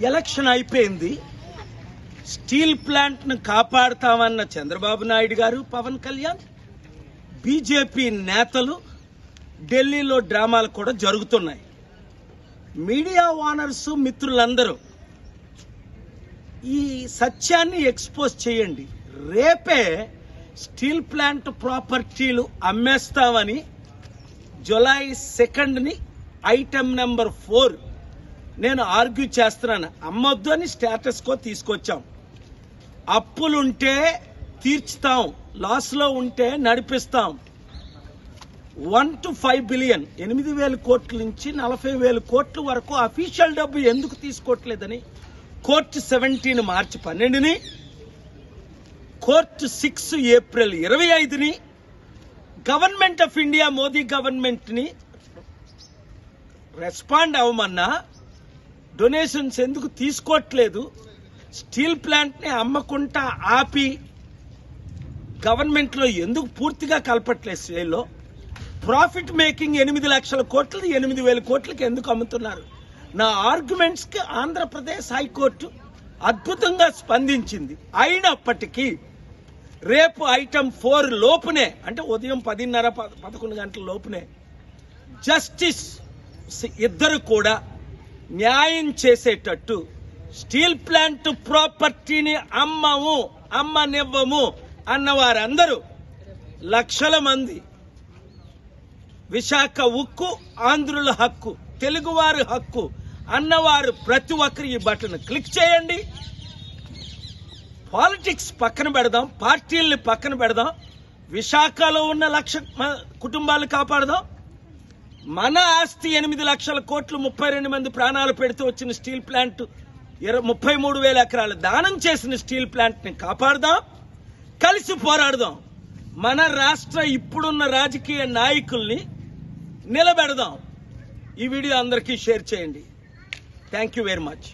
Election అయిపోయింది. Steel ప్లాంట్ను కాపాడుతామన్న చంద్రబాబు నాయుడు గారు, పవన్ కళ్యాణ్, బీజేపీ నేతలు ఢిల్లీలో డ్రామాలు కూడా జరుగుతున్నాయి. మీడియా ఓనర్స్ మిత్రులందరూ ఈ సత్యాన్ని ఎక్స్పోజ్ చేయండి. రేపే స్టీల్ ప్లాంట్ ప్రాపర్టీలు అమ్మేస్తామని జూలై 2 ఐటమ్ నెంబర్ 4 నేను ఆర్గ్యూ చేస్తున్నాను. అమ్మొద్దు అని స్టేటస్ కో తీసుకొచ్చాం. అప్పులుంటే తీర్చుతాం, లాస్లో ఉంటే నడిపిస్తాం. 1 to 5 బిలియన్ 8,000 కోట్ల నుంచి 40,000 కోట్ల వరకు అఫీషియల్ డబ్బు ఎందుకు తీసుకోవట్లేదని కోర్టు 17 మార్చి 12ని, కోర్టు 6 ఏప్రిల్ 25ని government of India Modi government ని రెస్పాండ్ అవ్వమన్నా డొనేషన్స్ ఎందుకు తీసుకోవట్లేదు, స్టీల్ ప్లాంట్ ని అమ్మకుండా ఆపి గవర్నమెంట్ లో ఎందుకు పూర్తిగా కలపట్లేదు, సేల్లో ప్రాఫిట్ మేకింగ్ 8 లక్షల కోట్లు 8,000 కోట్లకి ఎందుకు అమ్ముతున్నారు? నా ఆర్గ్యుమెంట్స్ కి ఆంధ్రప్రదేశ్ హైకోర్టు అద్భుతంగా స్పందించింది. అయినప్పటికీ రేపు ఐటమ్ 4 లోపునే, అంటే ఉదయం 10:30-11 గంటల లోపునే జస్టిస్ ఇద్దరు కూడా న్యాయం చేసేటట్టు స్టీల్ ప్లాంట్ ప్రాపర్టీని అమ్మనివ్వము అన్న వారందరూ లక్షల మంది, విశాఖ ఉక్కు ఆంధ్రుల హక్కు, తెలుగువారి హక్కు అన్నవారు ప్రతి ఒక్కరు ఈ బటన్ క్లిక్ చేయండి. పాలిటిక్స్ పక్కన పెడదాం, పార్టీల్ని పక్కన పెడదాం, విశాఖలో ఉన్న 1,00,000 కుటుంబాలు కాపాడదాం. మన ఆస్తి 8 లక్షల కోట్లు, 32 మంది ప్రాణాలు పెడుతూ వచ్చిన స్టీల్ ప్లాంట్, 33,000 ఎకరాలు దానం చేసిన స్టీల్ ప్లాంట్ ని కాపాడదాం. కలిసి పోరాడదాం. మన రాష్ట్ర ఇప్పుడున్న రాజకీయ నాయకుల్ని నిలబెడదాం. ఈ వీడియో అందరికీ షేర్ చేయండి. Thank you very much.